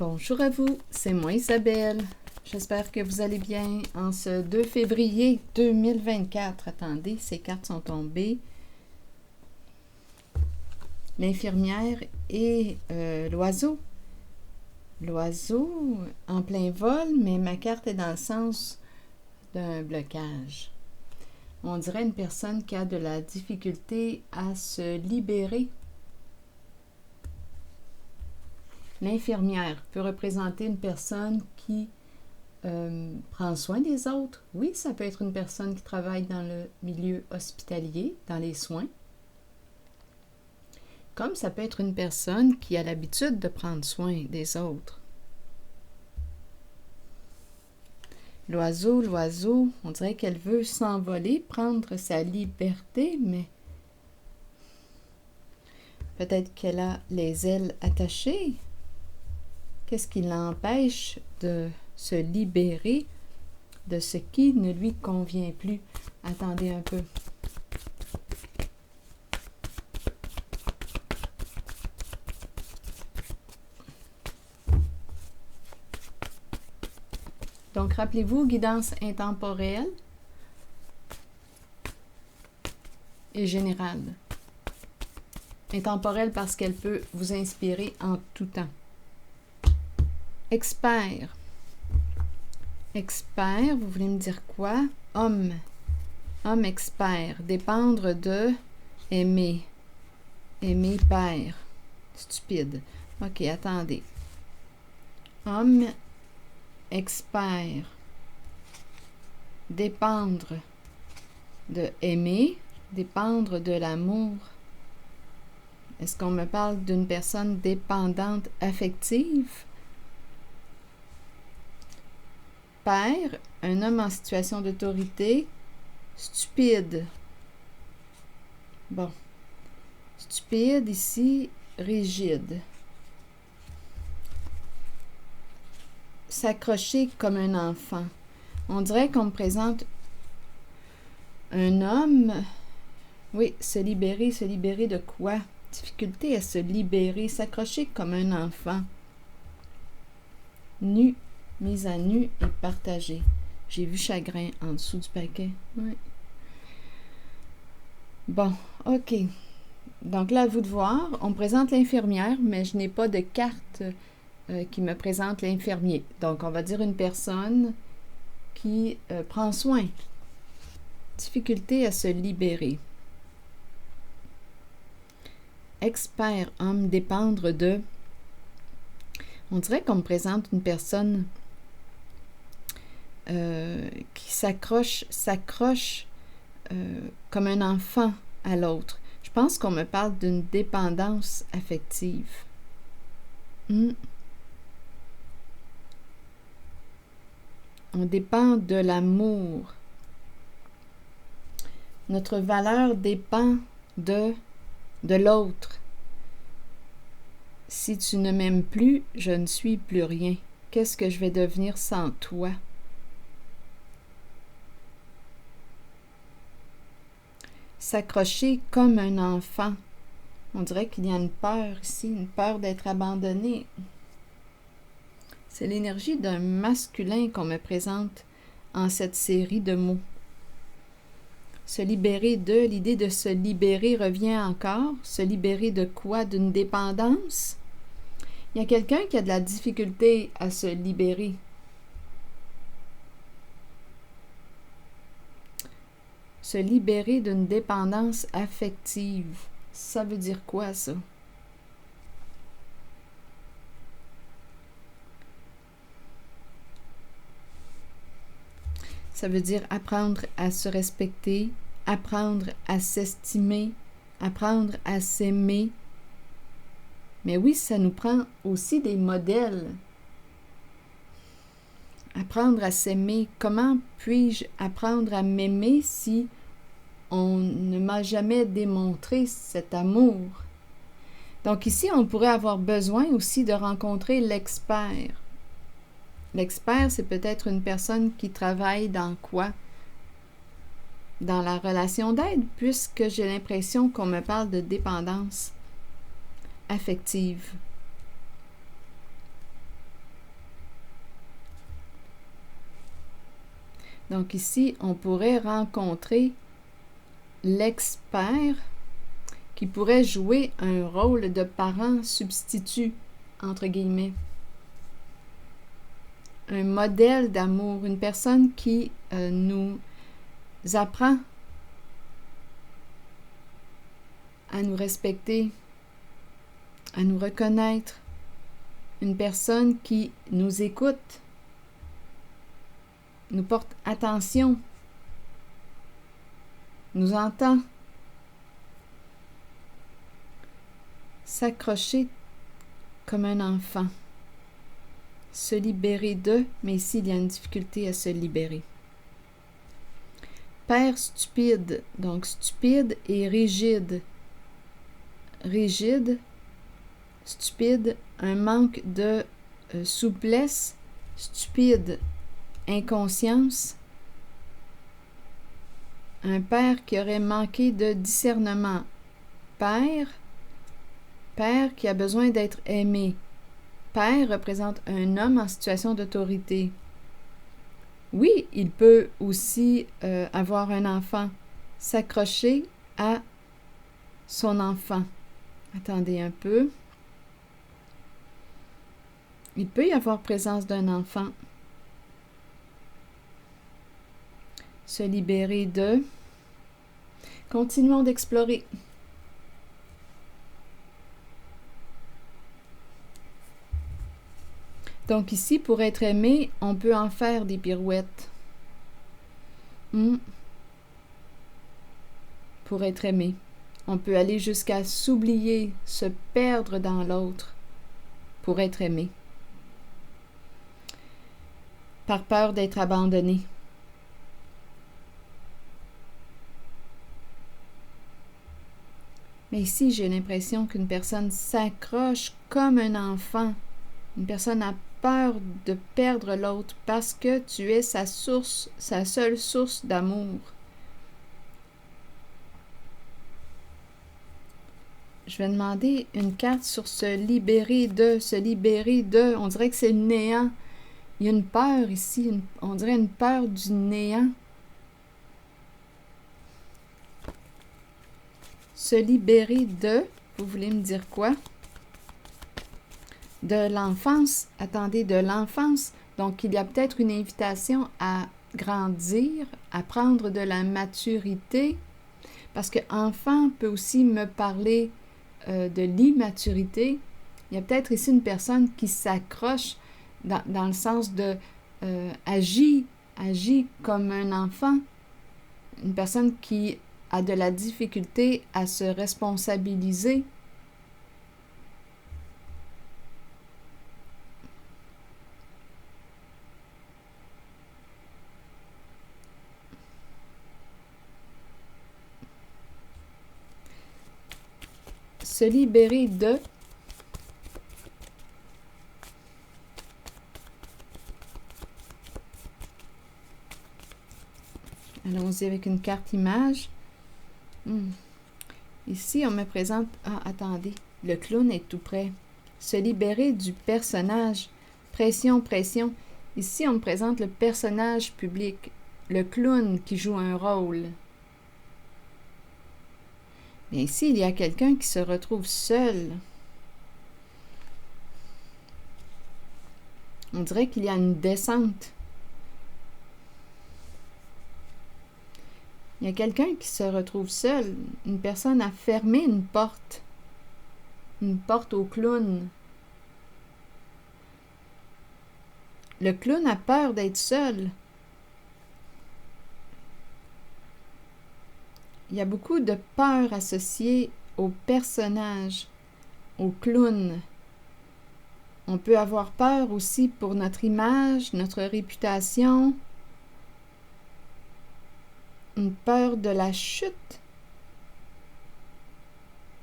Bonjour à vous, c'est moi Isabelle. J'espère que vous allez bien en ce 2 février 2024. Attendez, ces cartes sont tombées. L'infirmière et l'oiseau. L'oiseau en plein vol, mais ma carte est dans le sens d'un blocage. On dirait une personne qui a de la difficulté à se libérer. L'infirmière peut représenter une personne qui prend soin des autres. Oui, ça peut être une personne qui travaille dans le milieu hospitalier, dans les soins. Comme ça peut être une personne qui a l'habitude de prendre soin des autres. L'oiseau, on dirait qu'elle veut s'envoler, prendre sa liberté, mais peut-être qu'elle a les ailes attachées. Qu'est-ce qui l'empêche de se libérer de ce qui ne lui convient plus? Attendez un peu. Donc, rappelez-vous, guidance intemporelle et générale. Intemporelle parce qu'elle peut vous inspirer en tout temps. Expert. Expert, vous voulez me dire quoi? Homme. Homme expert. Dépendre de aimer. Aimer père. Stupide. OK, attendez. Homme expert. Dépendre de aimer. Dépendre de l'amour. Est-ce qu'on me parle d'une personne dépendante affective? Père, un homme en situation d'autorité, stupide. Bon. Stupide ici, rigide. S'accrocher comme un enfant. On dirait qu'on me présente un homme. Oui, se libérer de quoi? Difficulté à se libérer, s'accrocher comme un enfant. Nu. Mise à nu et partagée. J'ai vu chagrin en dessous du paquet. Oui. Bon, OK. Donc là, à vous de voir. On me présente l'infirmière, mais je n'ai pas de carte qui me présente l'infirmier. Donc, on va dire une personne qui prend soin. Difficulté à se libérer. Expert, homme, dépendre de. On dirait qu'on me présente une personne qui s'accroche comme un enfant à l'autre. Je pense qu'on me parle d'une dépendance affective. On dépend de l'amour. Notre valeur dépend de l'autre. Si tu ne m'aimes plus, je ne suis plus rien. Qu'est-ce que je vais devenir sans toi? S'accrocher comme un enfant. On dirait qu'il y a une peur ici, une peur d'être abandonné. C'est l'énergie d'un masculin qu'on me présente en cette série de mots. Se libérer de, l'idée de se libérer revient encore. Se libérer de quoi? D'une dépendance? Il y a quelqu'un qui a de la difficulté à se libérer. Se libérer d'une dépendance affective. Ça veut dire quoi, ça? Ça veut dire apprendre à se respecter, apprendre à s'estimer, apprendre à s'aimer. Mais oui, ça nous prend aussi des modèles. Apprendre à s'aimer. Comment puis-je apprendre à m'aimer si on ne m'a jamais démontré cet amour? Donc ici, on pourrait avoir besoin aussi de rencontrer l'expert. L'expert, c'est peut-être une personne qui travaille dans quoi? Dans la relation d'aide, puisque j'ai l'impression qu'on me parle de dépendance affective. Donc ici, on pourrait rencontrer l'expert qui pourrait jouer un rôle de parent substitut, entre guillemets. Un modèle d'amour, une personne qui nous apprend à nous respecter, à nous reconnaître, une personne qui nous écoute, nous porte attention, nous entend. S'accrocher comme un enfant. Se libérer de, mais ici il y a une difficulté à se libérer. Père stupide, donc stupide et rigide. Rigide, stupide, un manque de souplesse, stupide, inconscience. Un père qui aurait manqué de discernement. Père qui a besoin d'être aimé. Père représente un homme en situation d'autorité. Oui, il peut aussi avoir un enfant, s'accrocher à son enfant. Attendez un peu. Il peut y avoir présence d'un enfant. Se libérer de. Continuons d'explorer. Donc ici, pour être aimé, on peut en faire des pirouettes. Pour être aimé. On peut aller jusqu'à s'oublier, se perdre dans l'autre pour être aimé. Par peur d'être abandonné. Mais ici, j'ai l'impression qu'une personne s'accroche comme un enfant. Une personne a peur de perdre l'autre parce que tu es sa source, sa seule source d'amour. Je vais demander une carte sur se libérer de, se libérer de. On dirait que c'est le néant. Il y a une peur ici, on dirait une peur du néant. Se libérer de, vous voulez me dire quoi? De l'enfance. Attendez, de l'enfance. Donc, il y a peut-être une invitation à grandir, à prendre de la maturité. Parce que enfant peut aussi me parler de l'immaturité. Il y a peut-être ici une personne qui s'accroche dans le sens de agit comme un enfant. Une personne qui a de la difficulté à se responsabiliser. Se libérer de. Allons-y avec une carte image. Ici, on me présente... Ah, attendez. Le clown est tout près. Se libérer du personnage. Pression, pression. Ici, on me présente le personnage public. Le clown qui joue un rôle. Mais ici, il y a quelqu'un qui se retrouve seul. On dirait qu'il y a une descente. Il y a quelqu'un qui se retrouve seul. Une personne a fermé une porte. Une porte au clown. Le clown a peur d'être seul. Il y a beaucoup de peur associée au personnage, au clown. On peut avoir peur aussi pour notre image, notre réputation. Une peur de la chute.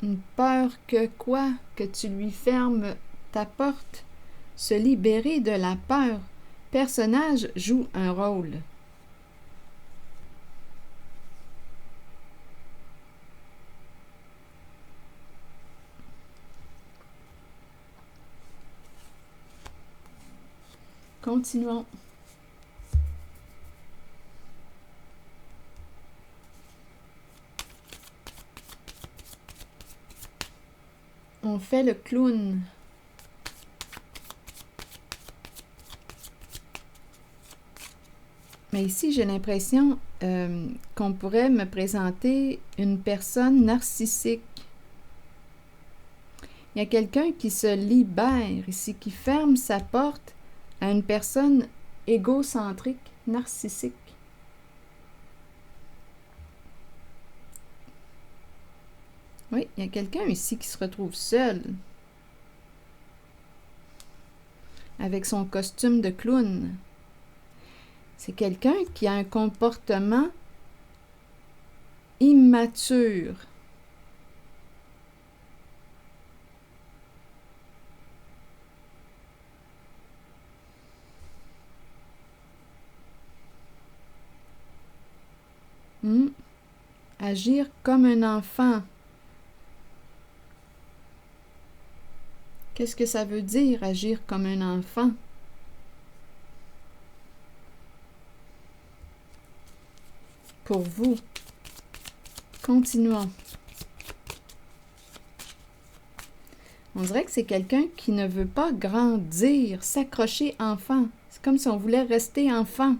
Une peur que quoi? Que tu lui fermes ta porte. Se libérer de la peur. Personnage joue un rôle. Continuons. on fait le clown. Mais ici, j'ai l'impression qu'on pourrait me présenter une personne narcissique. Il y a quelqu'un qui se libère ici, qui ferme sa porte à une personne égocentrique, narcissique. Oui, il y a quelqu'un ici qui se retrouve seul, avec son costume de clown. C'est quelqu'un qui a un comportement immature. Agir comme un enfant. Qu'est-ce que ça veut dire, agir comme un enfant? Pour vous. Continuons. On dirait que c'est quelqu'un qui ne veut pas grandir, s'accrocher enfant. C'est comme si on voulait rester enfant.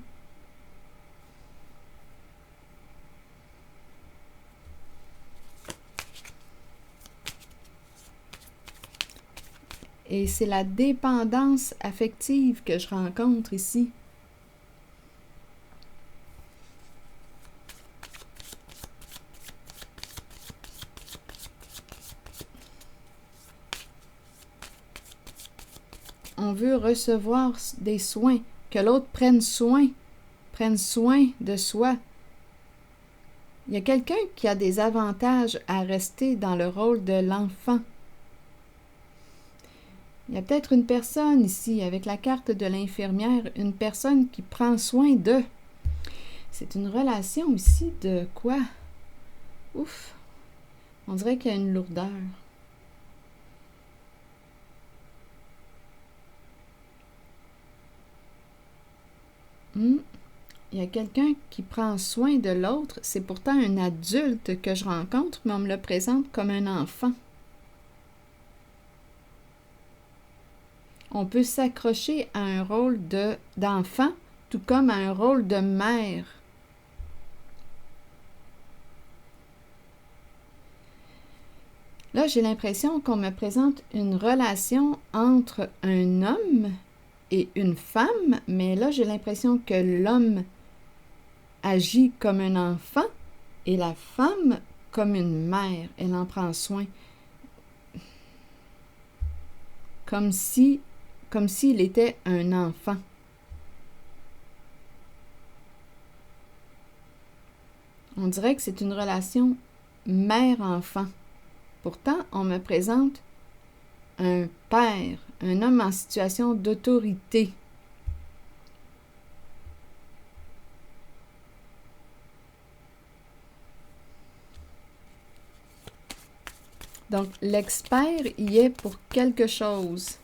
Et c'est la dépendance affective que je rencontre ici. On veut recevoir des soins, que l'autre prenne soin de soi. Il y a quelqu'un qui a des avantages à rester dans le rôle de l'enfant. Il y a peut-être une personne ici, avec la carte de l'infirmière, une personne qui prend soin d'eux. C'est une relation ici de quoi? Ouf! On dirait qu'il y a une lourdeur. Il y a quelqu'un qui prend soin de l'autre. C'est pourtant un adulte que je rencontre, mais on me le présente comme un enfant. On peut s'accrocher à un rôle d'enfant, tout comme à un rôle de mère. Là, j'ai l'impression qu'on me présente une relation entre un homme et une femme, mais là, j'ai l'impression que l'homme agit comme un enfant et la femme comme une mère. Elle en prend soin. Comme s'il était un enfant. On dirait que c'est une relation mère-enfant. Pourtant, on me présente un père, un homme en situation d'autorité. Donc, l'expert y est pour quelque chose.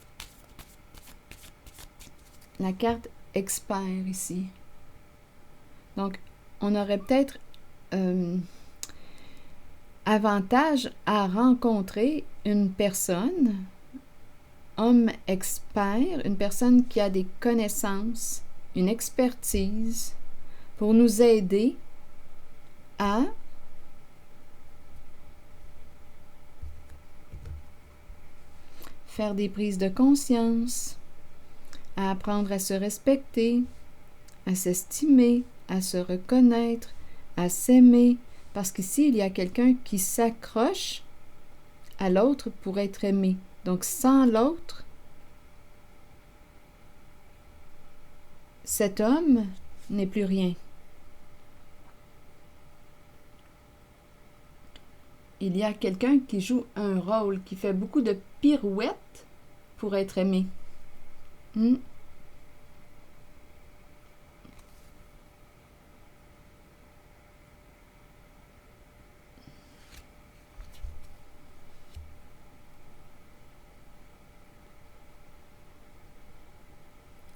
La carte expert ici. Donc, on aurait peut-être avantage à rencontrer une personne, homme expert, une personne qui a des connaissances, une expertise pour nous aider à faire des prises de conscience, à apprendre à se respecter, à s'estimer, à se reconnaître, à s'aimer, parce qu'ici, il y a quelqu'un qui s'accroche à l'autre pour être aimé. Donc, sans l'autre, cet homme n'est plus rien. Il y a quelqu'un qui joue un rôle, qui fait beaucoup de pirouettes pour être aimé.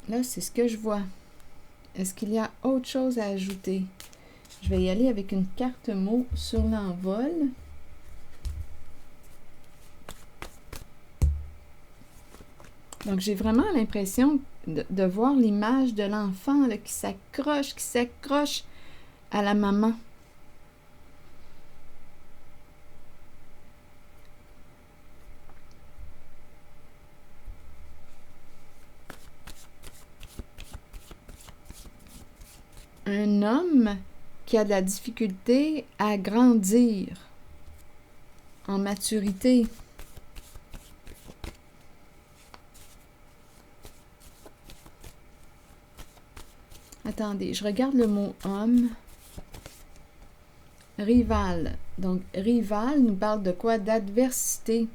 Là, c'est ce que je vois. Est-ce qu'il y a autre chose à ajouter? Je vais y aller avec une carte mot sur l'envol. Donc, j'ai vraiment l'impression de voir l'image de l'enfant là, qui s'accroche à la maman. Un homme qui a de la difficulté à grandir en maturité. Attendez, je regarde le mot homme. Rival. Donc, rival nous parle de quoi? D'adversité.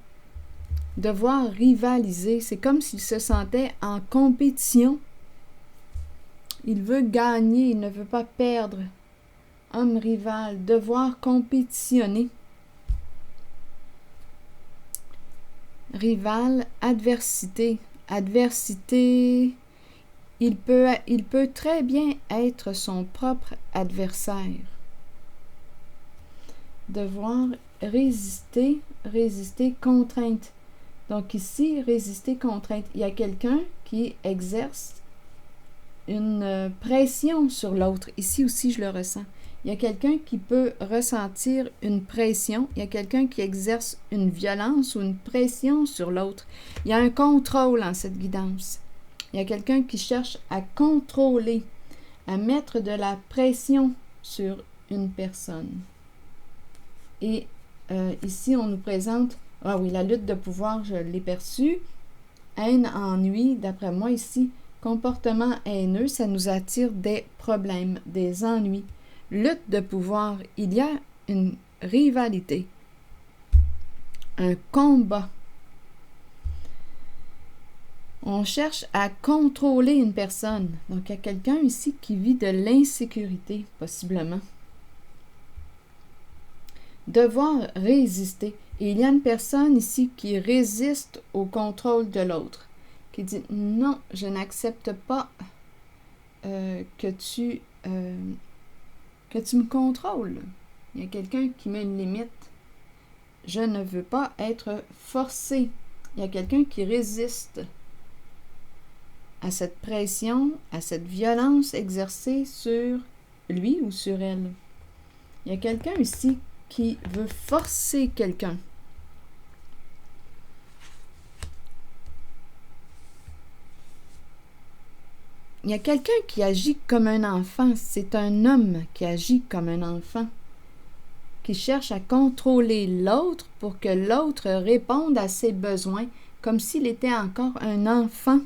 Devoir rivaliser. C'est comme s'il se sentait en compétition. Il veut gagner, il ne veut pas perdre. Homme rival, devoir compétitionner. Rival, adversité. Adversité, il peut très bien être son propre adversaire. Devoir résister, contrainte. Donc ici, résister, contrainte. Il y a quelqu'un qui exerce une pression sur l'autre. Ici aussi, je le ressens. Il y a quelqu'un qui peut ressentir une pression. Il y a quelqu'un qui exerce une violence ou une pression sur l'autre. Il y a un contrôle en cette guidance. Il y a quelqu'un qui cherche à contrôler, à mettre de la pression sur une personne. Et ici, on nous présente, ah oui, la lutte de pouvoir, je l'ai perçue. Haine, ennui, d'après moi ici, comportement haineux, ça nous attire des problèmes, des ennuis. Lutte de pouvoir, il y a une rivalité, un combat. On cherche à contrôler une personne. Donc, il y a quelqu'un ici qui vit de l'insécurité, possiblement. Devoir résister. Et il y a une personne ici qui résiste au contrôle de l'autre, qui dit « Non, je n'accepte pas que tu me contrôles. » Il y a quelqu'un qui met une limite. Je ne veux pas être forcé. Il y a quelqu'un qui résiste à cette pression, à cette violence exercée sur lui ou sur elle. Il y a quelqu'un ici qui veut forcer quelqu'un. Il y a quelqu'un qui agit comme un enfant. C'est un homme qui agit comme un enfant, qui cherche à contrôler l'autre pour que l'autre réponde à ses besoins, comme s'il était encore un enfant.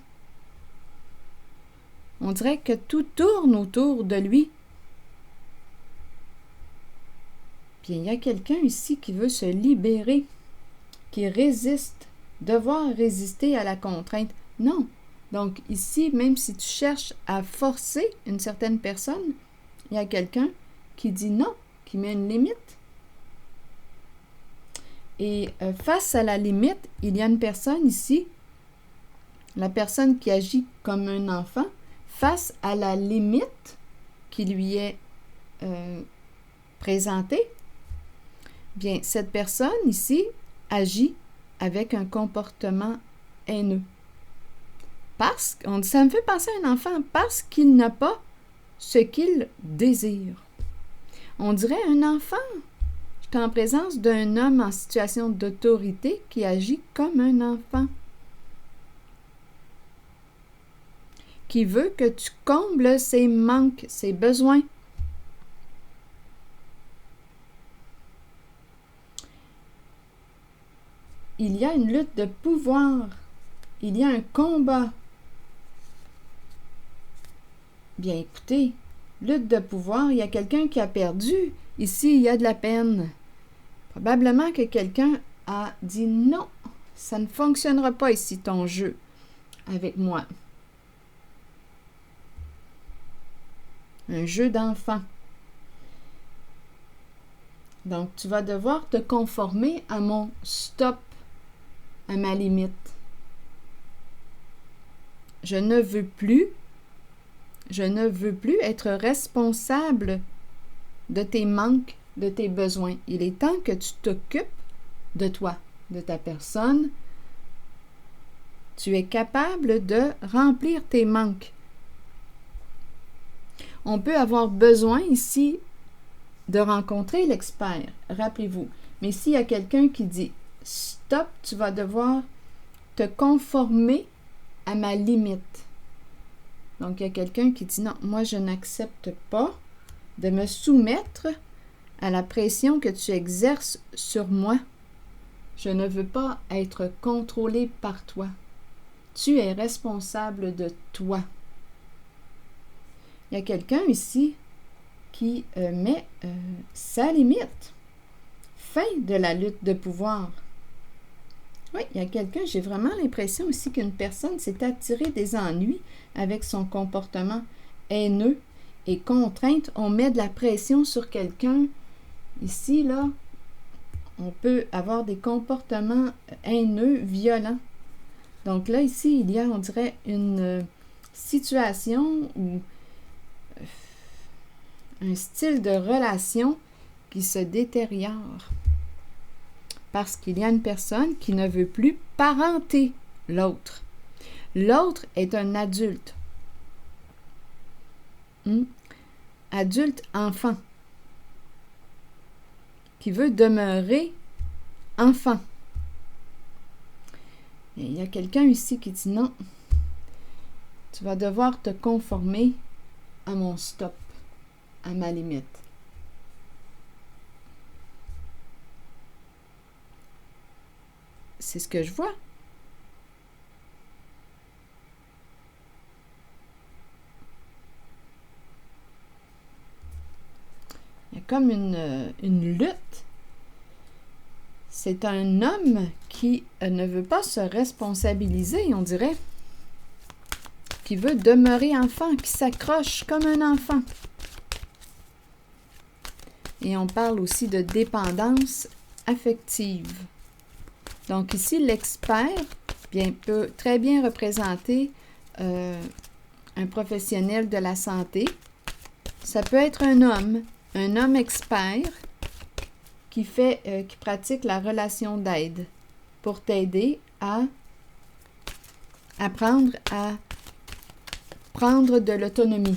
On dirait que tout tourne autour de lui. Puis il y a quelqu'un ici qui veut se libérer, qui résiste, devoir résister à la contrainte. Non. Donc ici, même si tu cherches à forcer une certaine personne, il y a quelqu'un qui dit non, qui met une limite. Et face à la limite, il y a une personne ici, la personne qui agit comme un enfant, face à la limite qui lui est présentée, bien, cette personne ici agit avec un comportement haineux. Ça me fait penser à un enfant, parce qu'il n'a pas ce qu'il désire. On dirait un enfant. Je suis en présence d'un homme en situation d'autorité qui agit comme un enfant, qui veut que tu combles ses manques, ses besoins. Il y a une lutte de pouvoir. Il y a un combat. Bien, écoutez, lutte de pouvoir, il y a quelqu'un qui a perdu. Ici, il y a de la peine. Probablement que quelqu'un a dit non, ça ne fonctionnera pas ici ton jeu avec moi. Un jeu d'enfant. Donc, tu vas devoir te conformer à mon stop, à ma limite. Je ne veux plus être responsable de tes manques, de tes besoins. Il est temps que tu t'occupes de toi, de ta personne, Tu es capable de remplir tes manques. On peut avoir besoin ici de rencontrer l'expert, rappelez-vous. Mais s'il y a quelqu'un qui dit « Stop, tu vas devoir te conformer à ma limite. » Donc, il y a quelqu'un qui dit « Non, moi, je n'accepte pas de me soumettre à la pression que tu exerces sur moi. Je ne veux pas être contrôlé par toi. Tu es responsable de toi. » Il y a quelqu'un ici qui met sa limite. Fin de la lutte de pouvoir. Oui, il y a quelqu'un, j'ai vraiment l'impression aussi qu'une personne s'est attirée des ennuis avec son comportement haineux et contrainte. On met de la pression sur quelqu'un. Ici, là, on peut avoir des comportements haineux, violents. Donc là, ici, il y a, on dirait, une situation ou un style de relation qui se détériore. Parce qu'il y a une personne qui ne veut plus parenter l'autre. L'autre est un adulte. Adulte-enfant. Qui veut demeurer enfant. Et il y a quelqu'un ici qui dit non. Tu vas devoir te conformer à mon stop, à ma limite. C'est ce que je vois. Il y a comme une lutte. C'est un homme qui ne veut pas se responsabiliser, on dirait. Qui veut demeurer enfant, qui s'accroche comme un enfant. Et on parle aussi de dépendance affective. Donc ici, l'expert peut très bien représenter un professionnel de la santé. Ça peut être un homme expert qui pratique la relation d'aide pour t'aider à apprendre à prendre de l'autonomie.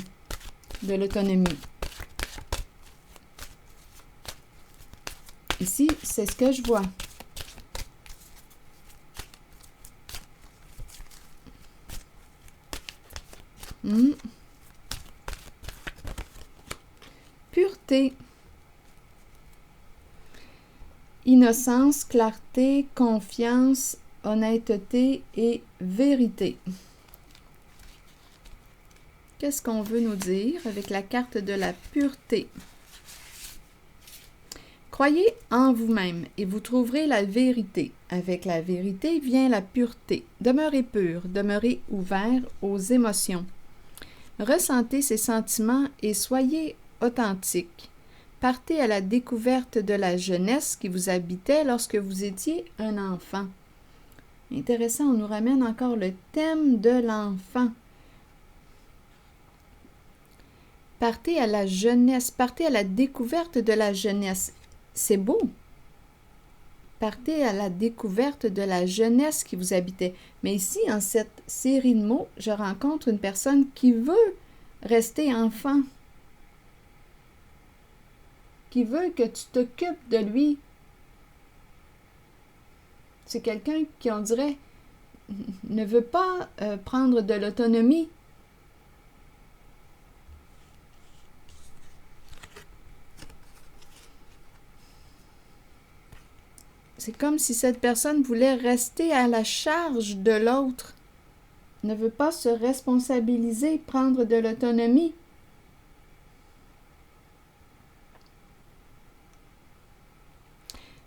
Ici, c'est ce que je vois. Pureté. Innocence, clarté, confiance, honnêteté et vérité. Qu'est-ce qu'on veut nous dire avec la carte de la pureté? Croyez en vous-même et vous trouverez la vérité. Avec la vérité vient la pureté. Demeurez pur, demeurez ouvert aux émotions. Ressentez ces sentiments et soyez authentique. Partez à la découverte de la jeunesse qui vous habitait lorsque vous étiez un enfant. Intéressant, on nous ramène encore le thème de l'enfant. Partez à la jeunesse, partez à la découverte de la jeunesse. C'est beau. Partez à la découverte de la jeunesse qui vous habitait. Mais ici, en cette série de mots, je rencontre une personne qui veut rester enfant, qui veut que tu t'occupes de lui. C'est quelqu'un qui, on dirait, ne veut pas prendre de l'autonomie. C'est comme si cette personne voulait rester à la charge de l'autre, ne veut pas se responsabiliser, prendre de l'autonomie.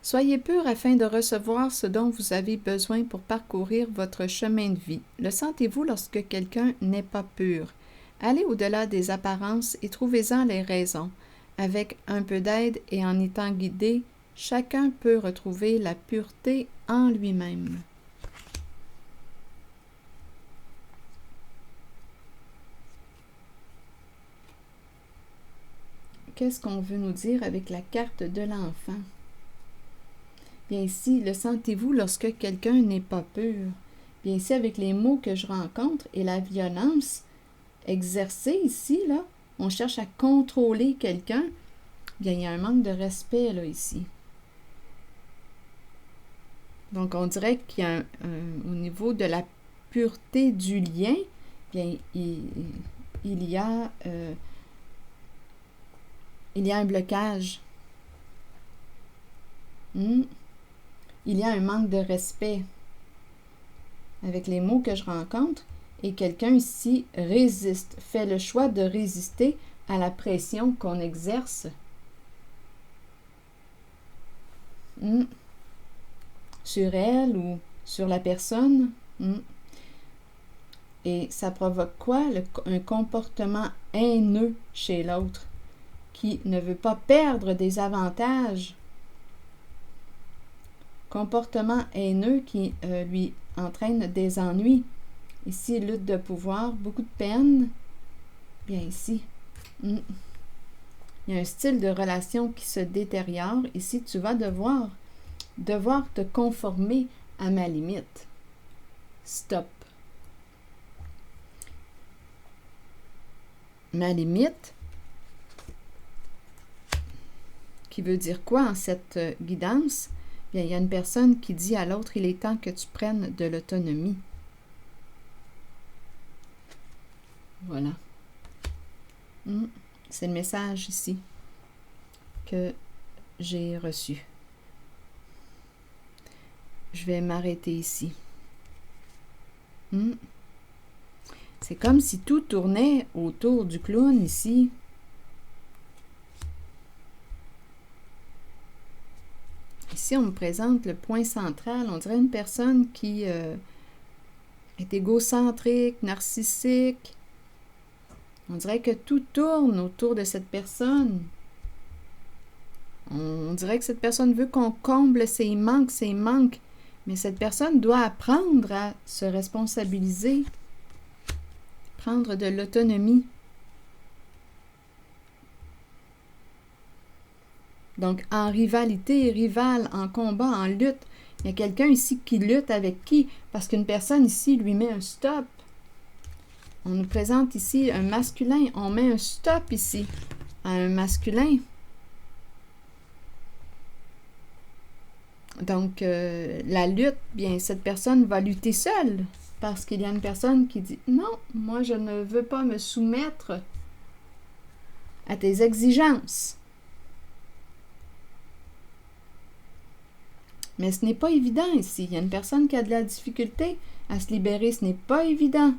Soyez pur afin de recevoir ce dont vous avez besoin pour parcourir votre chemin de vie. Le sentez-vous lorsque quelqu'un n'est pas pur? Allez au-delà des apparences et trouvez-en les raisons. Avec un peu d'aide et en étant guidé, chacun peut retrouver la pureté en lui-même. Qu'est-ce qu'on veut nous dire avec la carte de l'enfant? Bien ici, le sentez-vous lorsque quelqu'un n'est pas pur? bien ici, avec les mots que je rencontre et la violence exercée ici, là, on cherche à contrôler quelqu'un, bien, il y a un manque de respect, là, ici. Donc, on dirait qu'il y a au niveau de la pureté du lien, bien, il y a un blocage. Il y a un manque de respect avec les mots que je rencontre et quelqu'un ici résiste, fait le choix de résister à la pression qu'on exerce. Sur elle ou sur la personne. Et ça provoque quoi? Un comportement haineux chez l'autre qui ne veut pas perdre des avantages. Comportement haineux qui lui entraîne des ennuis. Ici, lutte de pouvoir, beaucoup de peine. Bien ici. Il y a un style de relation qui se détériore. Ici, tu vas devoir te conformer à ma limite. Stop. Ma limite, qui veut dire quoi en cette guidance? Bien, il y a une personne qui dit à l'autre, il est temps que tu prennes de l'autonomie. Voilà. C'est le message ici que j'ai reçu. Je vais m'arrêter ici. C'est comme si tout tournait autour du clown ici. Ici, on me présente le point central. On dirait une personne qui est égocentrique, narcissique. On dirait que tout tourne autour de cette personne. On dirait que cette personne veut qu'on comble ses manques. Mais cette personne doit apprendre à se responsabiliser, prendre de l'autonomie. Donc, en rivalité, rival, en combat, en lutte, il y a quelqu'un ici qui lutte avec qui? Parce qu'une personne ici lui met un stop. On nous présente ici un masculin. On met un stop ici à un masculin. Donc, la lutte, bien, cette personne va lutter seule parce qu'il y a une personne qui dit « Non, moi, je ne veux pas me soumettre à tes exigences. » Mais ce n'est pas évident ici. Il y a une personne qui a de la difficulté à se libérer. Ce n'est pas évident.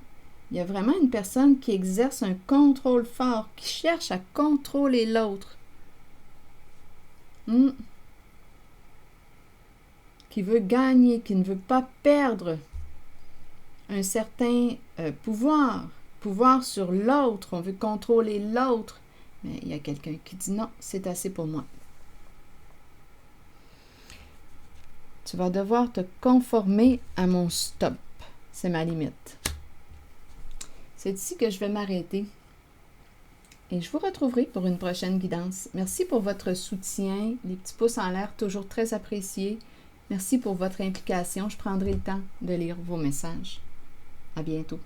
Il y a vraiment une personne qui exerce un contrôle fort, qui cherche à contrôler l'autre. Qui veut gagner, qui ne veut pas perdre un certain pouvoir sur l'autre. On veut contrôler l'autre. Mais il y a quelqu'un qui dit non, c'est assez pour moi. Tu vas devoir te conformer à mon stop. C'est ma limite. C'est ici que je vais m'arrêter. Et je vous retrouverai pour une prochaine guidance. Merci pour votre soutien. Les petits pouces en l'air, toujours très appréciés. Merci pour votre implication. Je prendrai le temps de lire vos messages. À bientôt.